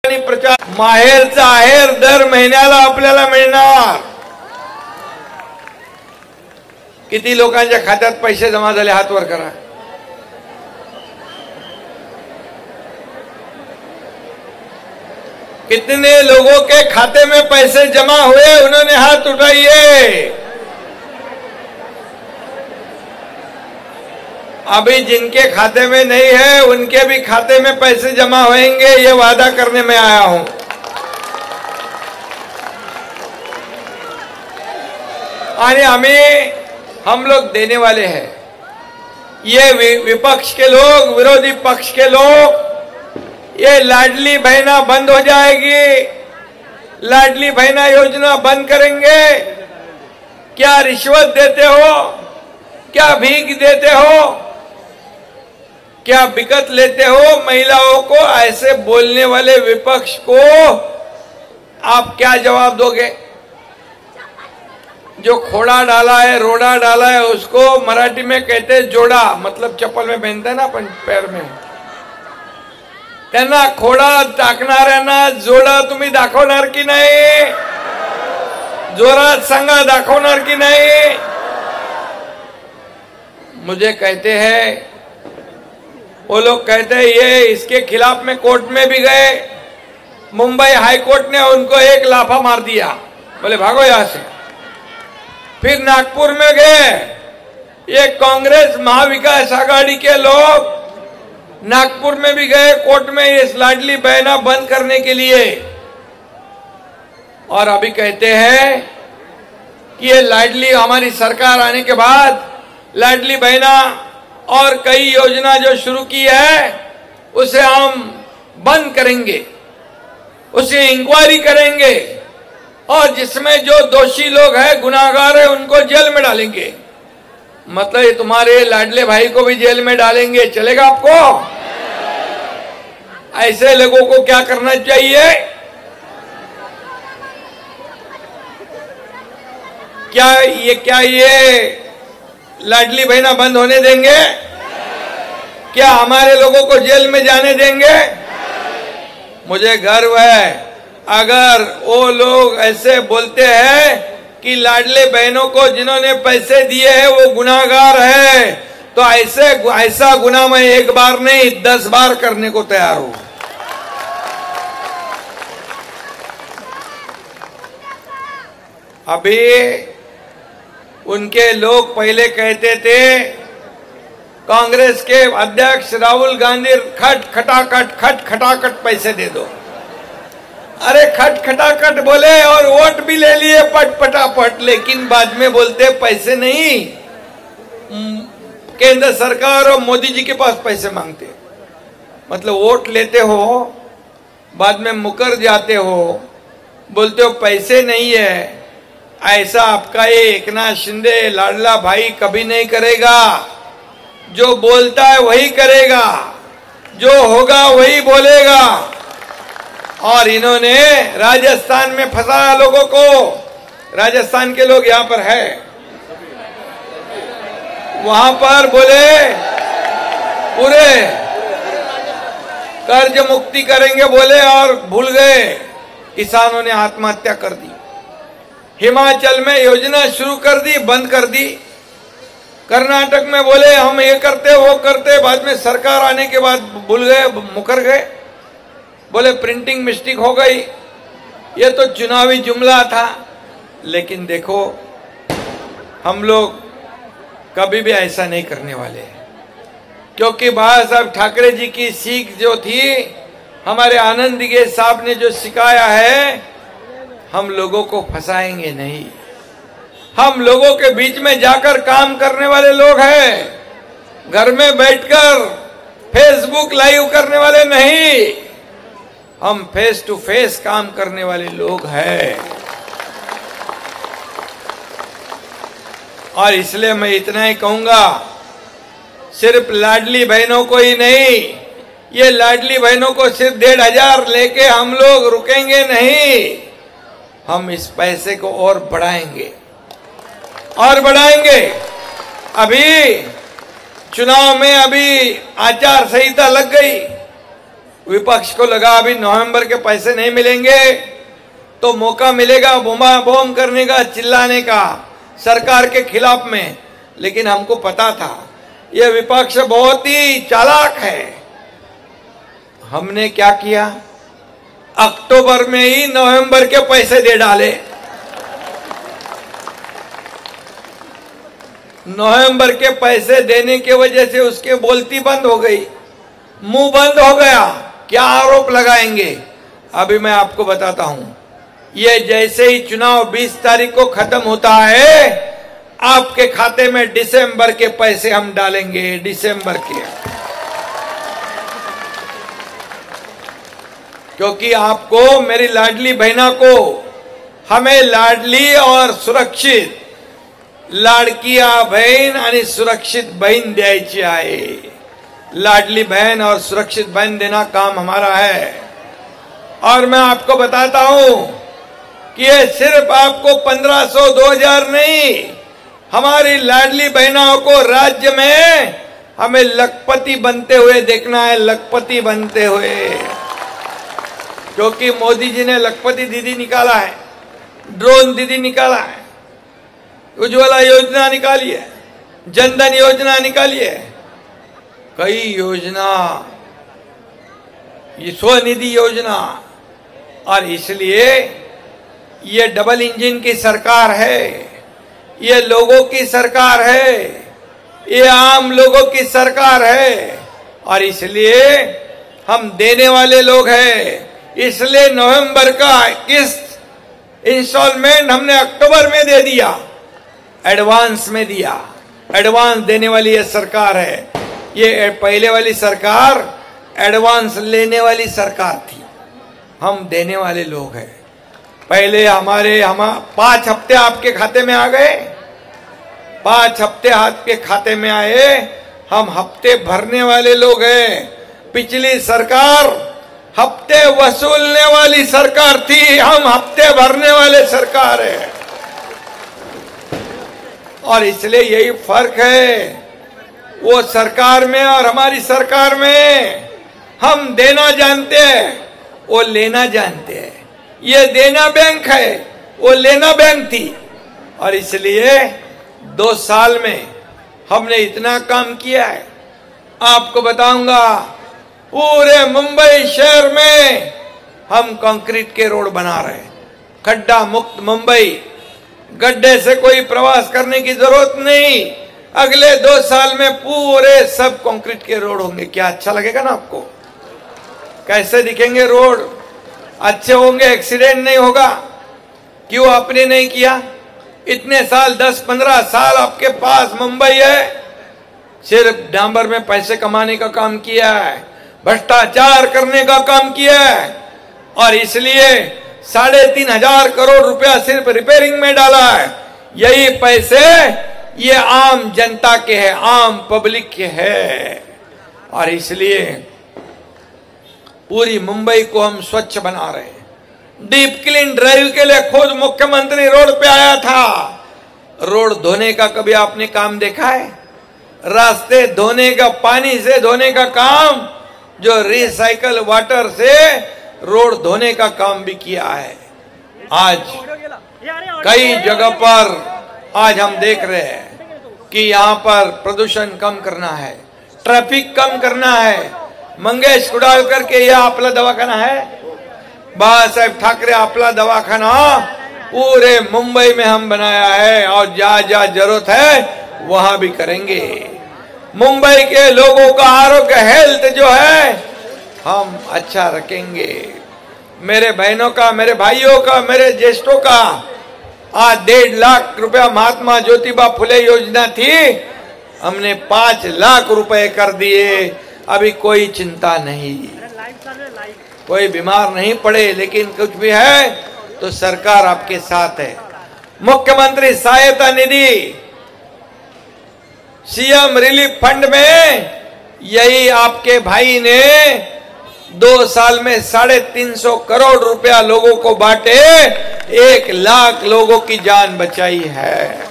आणि प्रचार माहेरचा आहेर दर महिन्याला आपल्याला मिळणार। किती लोकांच्या खात्यात पैसे जमा झाले हात वर करा। कितने लोगों के खाते में पैसे जमा हुए उन्होंने हाथ उठाइए। अभी जिनके खाते में नहीं है उनके भी खाते में पैसे जमा होंगे, ये वादा करने में आया हूं। और हम लोग देने वाले हैं। ये विपक्ष के लोग, विरोधी पक्ष के लोग, ये लाडली बहना बंद हो जाएगी, लाडली बहना योजना बंद करेंगे। क्या रिश्वत देते हो, क्या भीख देते हो, क्या बिकत लेते हो महिलाओं को? ऐसे बोलने वाले विपक्ष को आप क्या जवाब दोगे? जो खोड़ा डाला है, रोड़ा डाला है, उसको मराठी में कहते हैं जोड़ा, मतलब चप्पल में पहनते हैं ना अपन पैर में। त्यांना खोडा टाकणाऱ्यांना जोडा तुम्ही दाखवणार की नाही? जोरात सांगा, दाखवणार की नाही? मुझे कहते हैं, वो लोग कहते हैं ये इसके खिलाफ में कोर्ट में भी गए, मुंबई हाई कोर्ट ने उनको एक लाफा मार दिया, बोले भागो यहां से। फिर नागपुर में गए, ये कांग्रेस महाविकास आघाड़ी के लोग नागपुर में भी गए कोर्ट में इस लाडली बहना बंद करने के लिए। और अभी कहते हैं कि ये लाडली, हमारी सरकार आने के बाद लाडली बहना और कई योजना जो शुरू की है उसे हम बंद करेंगे, उसे इंक्वायरी करेंगे और जिसमें जो दोषी लोग हैं, गुनाहगार है, उनको जेल में डालेंगे। मतलब ये तुम्हारे लाडले भाई को भी जेल में डालेंगे, चलेगा आपको? ऐसे लोगों को क्या करना चाहिए? क्या ये लाडली बहना बंद होने देंगे? क्या हमारे लोगों को जेल में जाने देंगे? मुझे गर्व है, अगर वो लोग ऐसे बोलते हैं कि लाडले बहनों को जिन्होंने पैसे दिए हैं वो गुनाहगार है, तो ऐसा गुनाह मैं एक बार नहीं 10 बार करने को तैयार हूं। अभी उनके लोग पहले कहते थे, कांग्रेस के अध्यक्ष राहुल गांधी खट खटाखट पैसे दे दो। अरे खट खटाखट बोले और वोट भी ले लिए पटापट, लेकिन बाद में बोलते पैसे नहीं। केंद्र सरकार और मोदी जी के पास पैसे मांगते, मतलब वोट लेते हो, बाद में मुकर जाते हो, बोलते हो पैसे नहीं है। ऐसा आपका ये एकनाथ शिंदे लाडला भाई कभी नहीं करेगा। जो बोलता है वही करेगा, जो होगा वही बोलेगा। और इन्होंने राजस्थान में फंसाया लोगों को। राजस्थान के लोग यहां पर है, वहां पर बोले पूरे कर्ज मुक्ति करेंगे बोले और भूल गए, किसानों ने आत्महत्या कर दी। हिमाचल में योजना शुरू कर दी, बंद कर दी। कर्नाटक में बोले हम ये करते वो करते, बाद में सरकार आने के बाद भूल गए, मुकर गए, बोले प्रिंटिंग मिस्टेक हो गई। ये तो चुनावी जुमला था। लेकिन देखो, हम लोग कभी भी ऐसा नहीं करने वाले, क्योंकि बाबा साहब ठाकरे जी की सीख जो थी, हमारे आनंद दिगे साहब ने जो सिखाया है, हम लोगों को फंसाएंगे नहीं। हम लोगों के बीच में जाकर काम करने वाले लोग हैं, घर में बैठकर फेसबुक लाइव करने वाले नहीं। हम फेस टू फेस काम करने वाले लोग हैं। और इसलिए मैं इतना ही कहूंगा, सिर्फ लाडली बहनों को ही नहीं, ये लाडली बहनों को सिर्फ 1,500 लेके हम लोग रुकेंगे नहीं। हम इस पैसे को और बढ़ाएंगे और बढ़ाएंगे। अभी चुनाव में अभी आचार संहिता लग गई, विपक्ष को लगा अभी नवंबर के पैसे नहीं मिलेंगे तो मौका मिलेगा बोमा बोम करने का, चिल्लाने का सरकार के खिलाफ में। लेकिन हमको पता था यह विपक्ष बहुत ही चालाक है। हमने क्या किया, अक्टूबर में ही नवंबर के पैसे दे डाले। नवंबर के पैसे देने के वजह से उसके बोलती बंद हो गई, मुंह बंद हो गया। क्या आरोप लगाएंगे? अभी मैं आपको बताता हूं। ये जैसे ही चुनाव 20 तारीख को खत्म होता है, आपके खाते में दिसंबर के पैसे हम डालेंगे, दिसंबर के। क्योंकि आपको, मेरी लाडली बहना को, हमें लाडली और सुरक्षित लाडकिया बहन आणि सुरक्षित बहन द्यायची आहे। लाडली बहन और सुरक्षित बहन देना काम हमारा है। और मैं आपको बताता हूं कि ये सिर्फ आपको 1500 2000 नहीं, हमारी लाडली बहनों को राज्य में हमें लखपति बनते हुए देखना है, लखपति बनते हुए। क्योंकि मोदी जी ने लखपति दीदी निकाला है, ड्रोन दीदी निकाला है, उज्ज्वला योजना निकाली है, जनधन योजना निकाली है, कई योजना, ये स्वनिधि योजना। और इसलिए ये डबल इंजन की सरकार है, ये लोगों की सरकार है, ये आम लोगों की सरकार है। और इसलिए हम देने वाले लोग हैं। इसलिए नवंबर का किस्त इंस्टॉलमेंट हमने अक्टूबर में दे दिया, एडवांस में दिया। एडवांस देने वाली ये सरकार है। ये पहले वाली सरकार एडवांस लेने वाली सरकार थी, हम देने वाले लोग हैं। पहले हम 5 हफ्ते आपके खाते में आ गए, 5 हफ्ते आपके खाते में आए, हम हफ्ते भरने वाले लोग हैं। पिछली सरकार हफ्ते वसूलने वाली सरकार थी, हम हफ्ते भरने वाले सरकार है। और इसलिए यही फर्क है वो सरकार में और हमारी सरकार में। हम देना जानते हैं, वो लेना जानते हैं। ये देना बैंक है, वो लेना बैंक थी। और इसलिए 2 साल में हमने इतना काम किया है। आपको बताऊंगा, पूरे मुंबई शहर में हम कंक्रीट के रोड बना रहे हैं, खड्डा मुक्त मुंबई। गड्ढे से कोई प्रवास करने की जरूरत नहीं। अगले 2 साल में पूरे सब कंक्रीट के रोड होंगे। क्या अच्छा लगेगा ना आपको? कैसे दिखेंगे रोड? अच्छे होंगे, एक्सीडेंट नहीं होगा। क्यों आपने नहीं किया? इतने साल, 10-15 साल आपके पास मुंबई है, सिर्फ डांबर में पैसे कमाने का काम किया है, भ्रष्टाचार करने का काम किया है। और इसलिए 3,500 करोड़ रुपया सिर्फ रिपेयरिंग में डाला है। यही पैसे ये आम जनता के हैं, आम पब्लिक के हैं। और इसलिए पूरी मुंबई को हम स्वच्छ बना रहे हैं। डीप क्लीन ड्राइव के लिए खुद मुख्यमंत्री रोड पे आया था। रोड धोने का कभी आपने काम देखा है? रास्ते धोने का, पानी से धोने का काम, जो रिसाइकल वाटर से रोड धोने का काम भी किया है। आज कई जगह पर आज हम देख रहे हैं कि यहाँ पर प्रदूषण कम करना है, ट्रैफिक कम करना है। मंगेश कुडालकर के यह आपला दवाखाना है, बाळासाहेब ठाकरे आपला दवाखाना पूरे मुंबई में हम बनाया है। और जहाँ जहाँ जरूरत है वहां भी करेंगे। मुंबई के लोगों का आरोग्य, हेल्थ जो है हम अच्छा रखेंगे। मेरे बहनों का, मेरे भाइयों का, मेरे ज्येष्ठों का आज 1.5 लाख रुपया महात्मा ज्योतिबा फुले योजना थी, हमने 5 लाख रुपए कर दिए। अभी कोई चिंता नहीं, कोई बीमार नहीं पड़े। लेकिन कुछ भी है तो सरकार आपके साथ है। मुख्यमंत्री सहायता निधि, सीएम रिलीफ फंड में यही आपके भाई ने 2 साल में 350 करोड़ रुपया लोगों को बांटे, 1 लाख लोगों की जान बचाई है।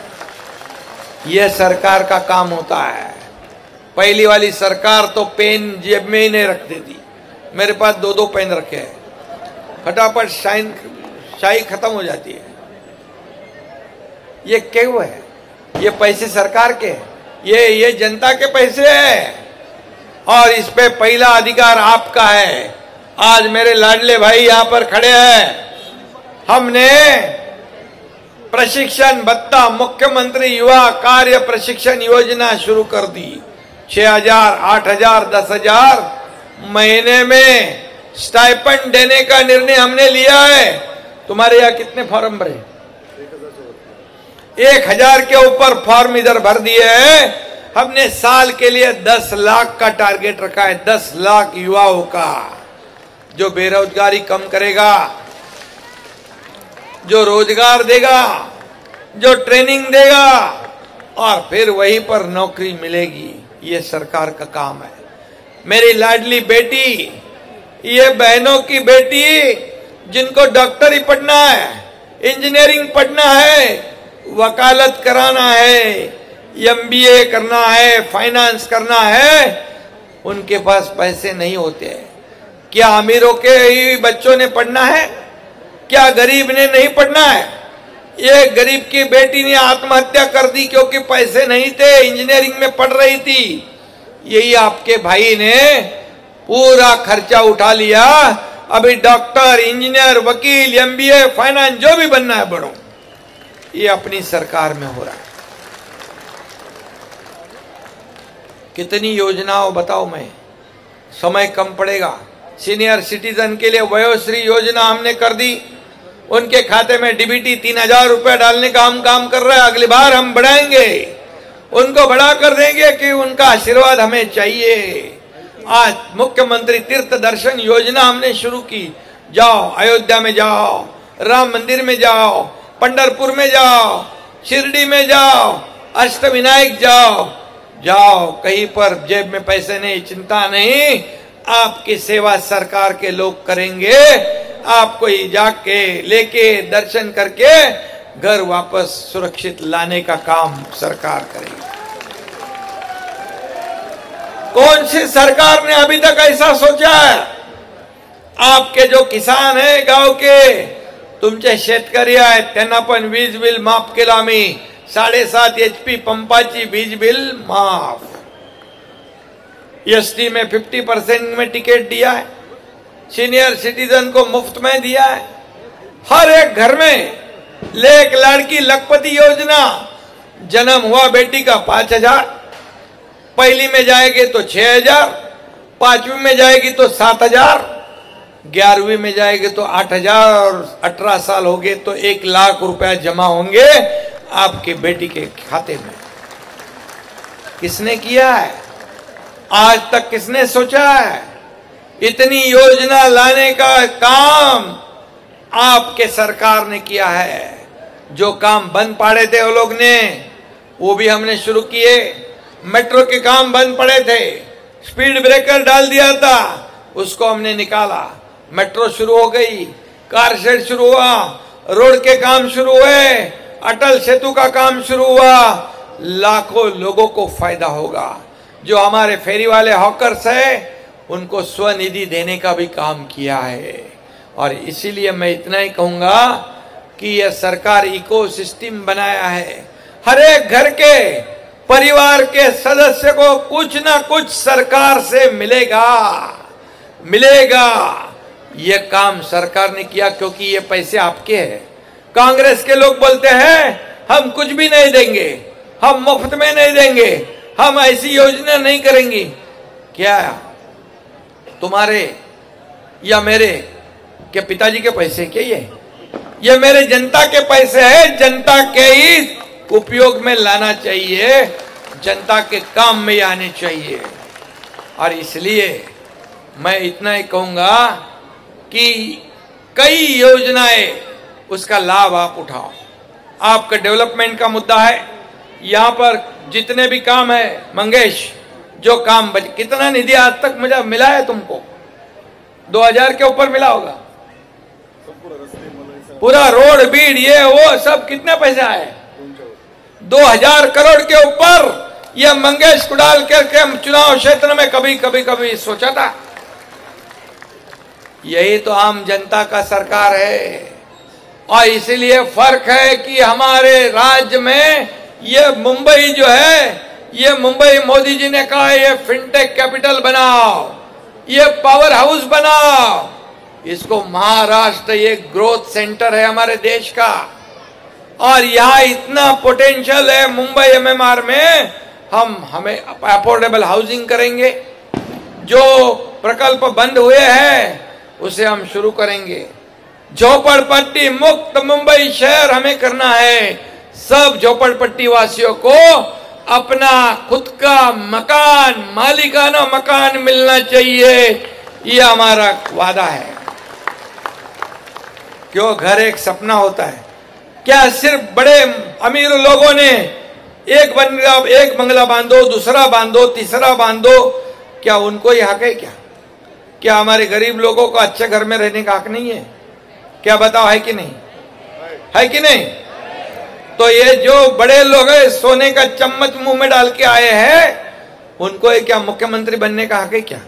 यह सरकार का काम होता है। पहली वाली सरकार तो पेन जेब में ही नहीं रखती थी। मेरे पास 2-2 पेन रखे हैं, फटाफट शाही खत्म हो जाती है। ये क्यों है? ये पैसे सरकार के, ये जनता के पैसे हैं और इस पे पहला अधिकार आपका है। आज मेरे लाडले भाई यहां पर खड़े हैं। हमने प्रशिक्षण भत्ता, मुख्यमंत्री युवा कार्य प्रशिक्षण योजना शुरू कर दी। 6,000, 8,000, 10,000 महीने में स्टाइपेंड देने का निर्णय हमने लिया है। तुम्हारे यहाँ कितने फॉर्म भरे? 1,000 के ऊपर फॉर्म इधर भर दिए हैं। हमने साल के लिए 10 लाख का टारगेट रखा है, 10 लाख युवाओं का, जो बेरोजगारी कम करेगा, जो रोजगार देगा, जो ट्रेनिंग देगा और फिर वहीं पर नौकरी मिलेगी। ये सरकार का काम है। मेरी लाडली बेटी, ये बहनों की बेटी जिनको डॉक्टरी पढ़ना है, इंजीनियरिंग पढ़ना है, वकालत कराना है, MBA करना है, फाइनेंस करना है, उनके पास पैसे नहीं होते। क्या अमीरों के ही बच्चों ने पढ़ना है? क्या गरीब ने नहीं पढ़ना है? ये गरीब की बेटी ने आत्महत्या कर दी क्योंकि पैसे नहीं थे, इंजीनियरिंग में पढ़ रही थी। यही आपके भाई ने पूरा खर्चा उठा लिया। अभी डॉक्टर, इंजीनियर, वकील, MBA, फाइनेंस जो भी बनना है बढ़ो, ये अपनी सरकार में हो रहा है। कितनी योजनाओं बताओ मैं, समय कम पड़ेगा। सीनियर सिटीजन के लिए वयोश्री योजना हमने कर दी। उनके खाते में DBT 3,000 रुपए डालने का हम काम कर रहे हैं। अगली बार हम बढ़ाएंगे, उनको बढ़ा कर देंगे कि उनका आशीर्वाद हमें चाहिए। आज मुख्यमंत्री तीर्थ दर्शन योजना हमने शुरू की। जाओ, अयोध्या में जाओ, राम मंदिर में जाओ, पंढरपुर में जाओ, शिरडी में जाओ, अष्टविनायक जाओ, जाओ, कहीं पर जेब में पैसे नहीं, चिंता नहीं, आपकी सेवा सरकार के लोग करेंगे। आपको ही जाके लेके दर्शन करके घर वापस सुरक्षित लाने का काम सरकार करेगी। कौन सी सरकार ने अभी तक ऐसा सोचा है? आपके जो किसान है गांव के, तुमचे शेतकरी आहेत, त्यांना पण वीज बिल माफ केलं आम्ही। 7.5 HP पंपाची वीज बिल माफ। ST में 50% में टिकट दिया है। सीनियर सिटीजन को मुफ्त में दिया है। हर एक घर में एक लड़की लखपति योजना, जन्म हुआ बेटी का 5,000, पहली में जाएगी तो 6,000, 5वीं में जाएगी तो 7,000, 11वीं में जाएगी तो 8,000 और 18 साल हो गए तो 1 लाख रुपया जमा होंगे आपकी बेटी के खाते में। किसने किया है? आज तक किसने सोचा है? इतनी योजना लाने का काम आपके सरकार ने किया है। जो काम बंद पड़े थे वो लोग ने, वो भी हमने शुरू किए। मेट्रो के काम बंद पड़े थे, स्पीड ब्रेकर डाल दिया था, उसको हमने निकाला। मेट्रो शुरू हो गई, कार शेड शुरू हुआ, रोड के काम शुरू हुए, अटल सेतु का काम शुरू हुआ। लाखों लोगों को फायदा होगा। जो हमारे फेरी वाले हॉकर्स है, उनको स्वनिधि देने का भी काम किया है। और इसीलिए मैं इतना ही कहूंगा कि यह सरकार इकोसिस्टम बनाया है। हर एक घर के परिवार के सदस्य को कुछ ना कुछ सरकार से मिलेगा। यह काम सरकार ने किया क्योंकि ये पैसे आपके हैं। कांग्रेस के लोग बोलते हैं हम कुछ भी नहीं देंगे, हम मुफ्त में नहीं देंगे, हम ऐसी योजना नहीं करेंगे। क्या तुम्हारे या मेरे के पिताजी के पैसे क्या? ये मेरे जनता के पैसे हैं। जनता के ही उपयोग में लाना चाहिए, जनता के काम में आने चाहिए। और इसलिए मैं इतना ही कहूंगा कि कई योजनाएं, उसका लाभ आप उठाओ। आपका डेवलपमेंट का मुद्दा है, यहां पर जितने भी काम है मंगेश, जो काम कितना निधि आज तक मुझे मिला है तुमको? 2,000 के ऊपर मिला होगा। पूरा रोड बीड ये वो सब कितने पैसे आए? 2,000 करोड़ के ऊपर। यह मंगेश कुडाल के चुनाव क्षेत्र में कभी सोचा था? यही तो आम जनता का सरकार है। और इसलिए फर्क है कि हमारे राज्य में ये मुंबई जो है, ये मुंबई मोदी जी ने कहा ये फिनटेक कैपिटल बनाओ, ये पावर हाउस बनाओ, इसको महाराष्ट्र ये ग्रोथ सेंटर है हमारे देश का। और यहाँ इतना पोटेंशियल है मुंबई एमएमआर में, हमें अफोर्डेबल हाउसिंग करेंगे। जो प्रकल्प बंद हुए हैं उसे हम शुरू करेंगे। झोपड़पट्टी मुक्त मुंबई शहर हमें करना है। सब झोपड़पट्टी वासियों को अपना खुद का मकान, मालिकाना मकान मिलना चाहिए, ये हमारा वादा है। क्यों घर एक सपना होता है? क्या सिर्फ बड़े अमीर लोगों ने एक बंगला बांधो, दूसरा बांधो, तीसरा बांधो, क्या उनको ही हक है क्या? क्या हमारे गरीब लोगों को अच्छे घर में रहने का हक नहीं है? क्या बताओ, है कि नहीं? है कि नहीं? तो ये जो बड़े लोग हैं, सोने का चम्मच मुंह में डाल के आए हैं, उनको ये क्या मुख्यमंत्री बनने का हक है क्या?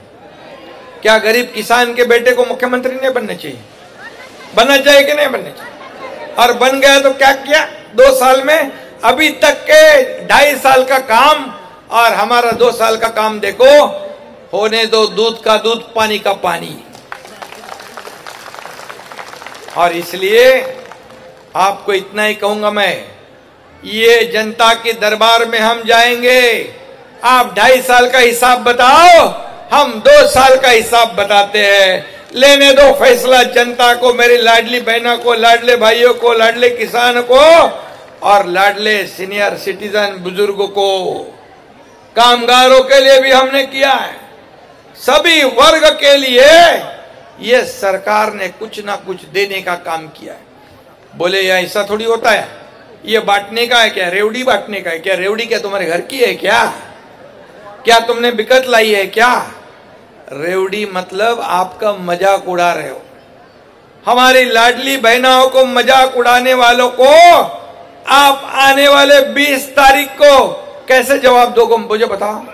क्या गरीब किसान के बेटे को मुख्यमंत्री नहीं बनना चाहिए? बनना चाहिए कि नहीं बनना चाहिए? और बन गया तो क्या किया 2 साल में? अभी तक के 2.5 साल का काम और हमारा 2 साल का काम देखो, होने दो दूध का दूध, पानी का पानी। और इसलिए आपको इतना ही कहूंगा मैं, ये जनता के दरबार में हम जाएंगे। आप 2.5 साल का हिसाब बताओ, हम 2 साल का हिसाब बताते हैं। लेने दो फैसला जनता को, मेरी लाडली बहनों को, लाडले भाइयों को, लाडले किसान को और लाडले सीनियर सिटीजन बुजुर्गों को। कामगारों के लिए भी हमने किया है, सभी वर्ग के लिए ये सरकार ने कुछ ना कुछ देने का काम किया है। बोले या ऐसा थोड़ी होता है, ये बांटने का है क्या? रेवड़ी बांटने का है क्या? रेवड़ी क्या तुम्हारे घर की है क्या? क्या तुमने बिकट लाई है क्या? रेवड़ी मतलब आपका मजाक उड़ा रहे हो। हमारी लाडली बहनाओं को मजाक उड़ाने वालों को आप आने वाले 20 तारीख को कैसे जवाब दोगे मुझे बताओ।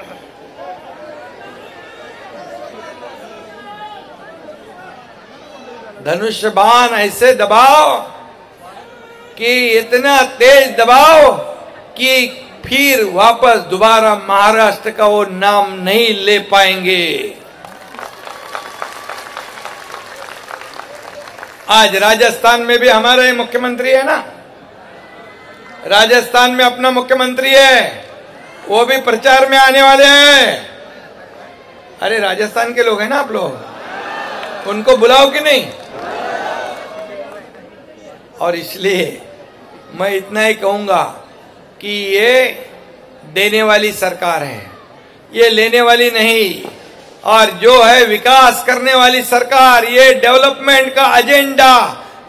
धनुष बाण ऐसे दबाओ कि इतना तेज दबाओ कि फिर वापस दोबारा महाराष्ट्र का वो नाम नहीं ले पाएंगे। आज राजस्थान में भी हमारा मुख्यमंत्री है ना, राजस्थान में अपना मुख्यमंत्री है, वो भी प्रचार में आने वाले हैं। अरे राजस्थान के लोग हैं ना आप लोग, उनको बुलाओ कि नहीं? और इसलिए मैं इतना ही कहूंगा कि ये देने वाली सरकार है, ये लेने वाली नहीं। और जो है विकास करने वाली सरकार, ये डेवलपमेंट का एजेंडा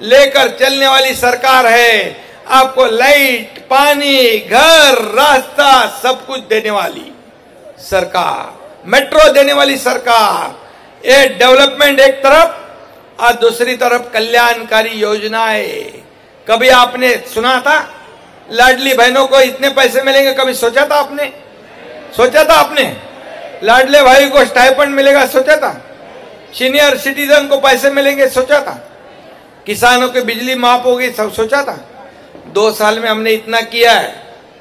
लेकर चलने वाली सरकार है। आपको लाइट, पानी, घर, रास्ता सब कुछ देने वाली सरकार, मेट्रो देने वाली सरकार। ये डेवलपमेंट एक तरफ और दूसरी तरफ कल्याणकारी योजनाएं। कभी आपने सुना था लाडली बहनों को इतने पैसे मिलेंगे? कभी सोचा था आपने? सोचा था आपने? लाडले भाई को स्टाइपेंड मिलेगा? सोचा था? सीनियर सिटीजन को पैसे मिलेंगे? सोचा था? किसानों की बिजली माफ होगी? सब सोचा था? 2 साल में हमने इतना किया है,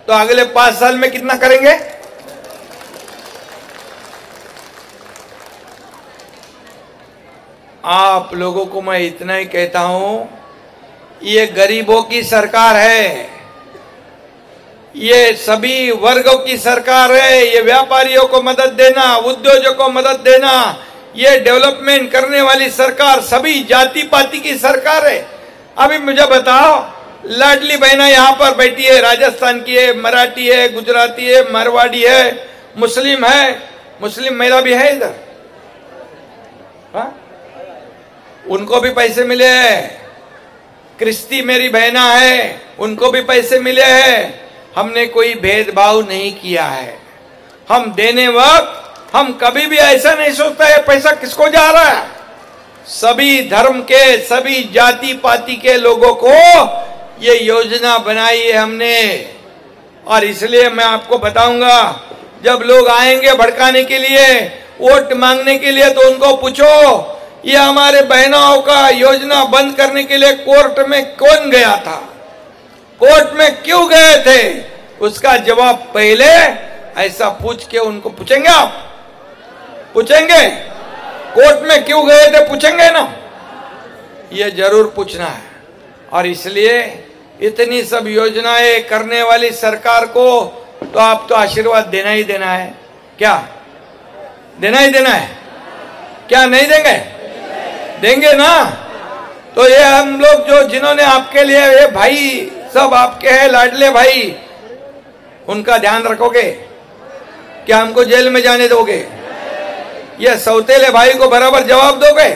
तो अगले 5 साल में कितना करेंगे? आप लोगों को मैं इतना ही कहता हूं, ये गरीबों की सरकार है, ये सभी वर्गों की सरकार है। ये व्यापारियों को मदद देना, उद्योगों को मदद देना, ये डेवलपमेंट करने वाली सरकार सभी जाति पाति की सरकार है। अभी मुझे बताओ, लाडली बहना यहाँ पर बैठी है, राजस्थान की है, मराठी है, गुजराती है, मारवाड़ी है, मुस्लिम है, मुस्लिम महिला भी है इधर, हाँ? उनको भी पैसे मिले हैं। क्रिस्ती मेरी बहना है, उनको भी पैसे मिले हैं। हमने कोई भेदभाव नहीं किया है। हम देने वक्त हम कभी भी ऐसा नहीं सोचता है पैसा किसको जा रहा है। सभी धर्म के, सभी जाति पाति के लोगों को ये योजना बनाई है हमने। और इसलिए मैं आपको बताऊंगा, जब लोग आएंगे भड़काने के लिए, वोट मांगने के लिए, तो उनको पूछो ये हमारे बहनों का योजना बंद करने के लिए कोर्ट में कौन गया था, कोर्ट में क्यों गए थे, उसका जवाब पहले ऐसा पूछ के उनको पूछेंगे। आप पूछेंगे कोर्ट में क्यों गए थे, पूछेंगे ना, ये जरूर पूछना है। और इसलिए इतनी सब योजनाएं करने वाली सरकार को तो आप तो आशीर्वाद देना ही देना है। क्या देना ही देना है, क्या नहीं देंगे, देंगे ना। तो ये हम लोग जो जिन्होंने आपके लिए, ये भाई सब आपके हैं लाडले भाई, उनका ध्यान रखोगे, क्या हमको जेल में जाने दोगे, ये सौतेले भाई को बराबर जवाब दोगे।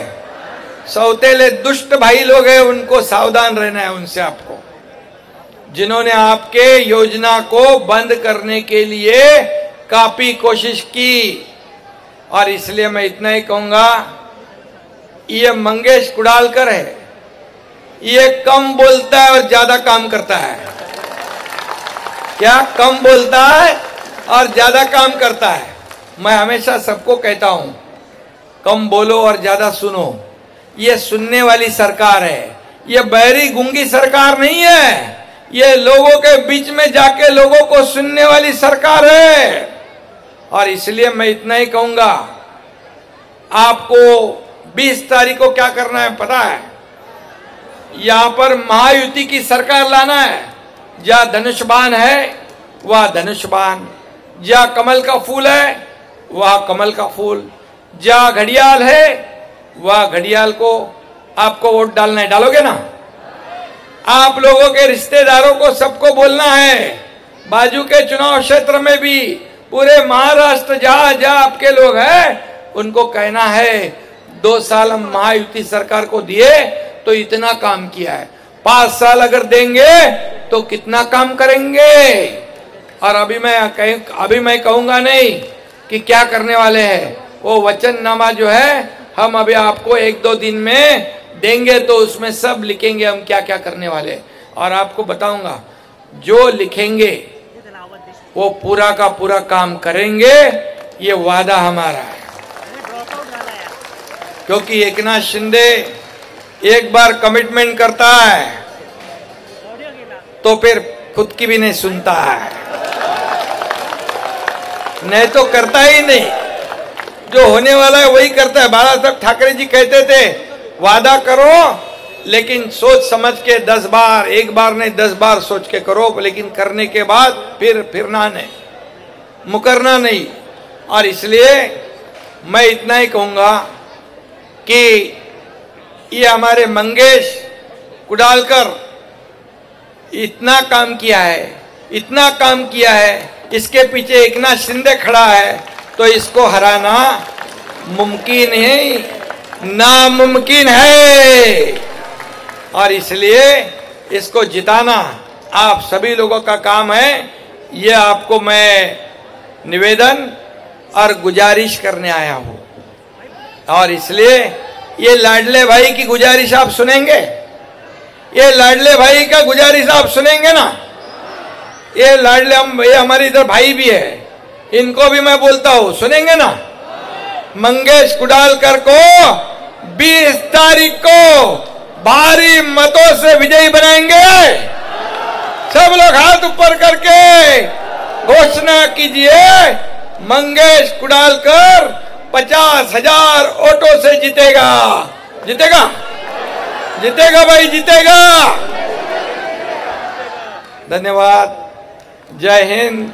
सौतेले दुष्ट भाई लोग हैं, उनको सावधान रहना है उनसे, आपको जिन्होंने आपके योजना को बंद करने के लिए काफी कोशिश की। और इसलिए मैं इतना ही कहूंगा, ये मंगेश कुडालकर है, ये कम बोलता है और ज्यादा काम करता है। क्या कम बोलता है और ज्यादा काम करता है। मैं हमेशा सबको कहता हूं, कम बोलो और ज्यादा सुनो। ये सुनने वाली सरकार है, ये बहरी गूंगी सरकार नहीं है। ये लोगों के बीच में जाके लोगों को सुनने वाली सरकार है। और इसलिए मैं इतना ही कहूंगा, आपको 20 तारीख को क्या करना है पता है, यहां पर महायुति की सरकार लाना है। जहां धनुष बाण है वह धनुष बाण, जहां कमल का फूल है वह कमल का फूल, जहां घड़ियाल है वह घड़ियाल को आपको वोट डालना है। डालोगे ना। आप लोगों के रिश्तेदारों को सबको बोलना है, बाजू के चुनाव क्षेत्र में भी, पूरे महाराष्ट्र जहां जहां आपके लोग हैं, उनको कहना है 2 साल हम महायुति सरकार को दिए तो इतना काम किया है, 5 साल अगर देंगे तो कितना काम करेंगे। और अभी मैं कहूंगा नहीं कि क्या करने वाले हैं, वो वचननामा जो है हम अभी आपको 1-2 दिन में देंगे, तो उसमें सब लिखेंगे हम क्या क्या करने वाले। और आपको बताऊंगा, जो लिखेंगे वो पूरा का पूरा काम करेंगे, ये वादा हमारा है। क्योंकि एकनाथ शिंदे एक बार कमिटमेंट करता है तो फिर खुद की भी नहीं सुनता है, नहीं तो करता ही नहीं। जो होने वाला है वही करता है। बाला साहब ठाकरे जी कहते थे, वादा करो लेकिन सोच समझ के 10 बार, एक बार नहीं 10 बार सोच के करो, लेकिन करने के बाद फिरना नहीं, मुकरना नहीं। और इसलिए मैं इतना ही कहूंगा कि ये हमारे मंगेश कुडालकर इतना काम किया है, इतना काम किया है, इसके पीछे एकनाथ शिंदे खड़ा है, तो इसको हराना मुमकिन है, नामुमकिन है। और इसलिए इसको जिताना आप सभी लोगों का काम है। ये आपको मैं निवेदन और गुजारिश करने आया हूं। और इसलिए ये लाडले भाई की गुजारिश आप सुनेंगे, ये लाडले भाई का गुजारिश आप सुनेंगे ना। ये लाडले ये हमारे इधर भाई भी है, इनको भी मैं बोलता हूं, सुनेंगे ना। मंगेश कुडालकर को 20 तारीख को भारी मतों से विजयी बनाएंगे। सब लोग हाथ ऊपर करके घोषणा कीजिए, मंगेश कुडालकर 50,000 वोटों से जीतेगा। जीतेगा, जीतेगा भाई, जीतेगा। धन्यवाद। जय हिंद,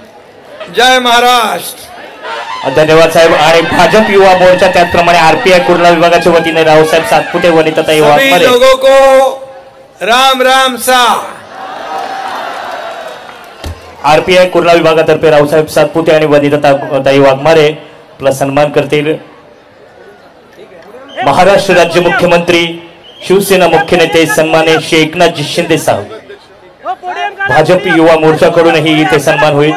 जय महाराष्ट्र। धन्यवाद साहेब। आणि भाजप युवा मोर्चा त्याचप्रमाणे आरपीआय कुर्ला विभागाच्या वतीने रावसाहेब सातपुते वनिताताई वाघमारे, सभी लोगों को राम राम सा। आरपीआय कुर्ला विभागातर्फे रावसाहेब सातपुते आणि वनिताताई वाघमारे आपला सन्मान करतील। महाराष्ट्र राज्य मुख्यमंत्री शिवसेना मुख्य नेते सन्माननीय श्री एकनाथजी शिंदे साहेब, भाजप युवा मोर्चाकडूनही इथे सन्मान होईल।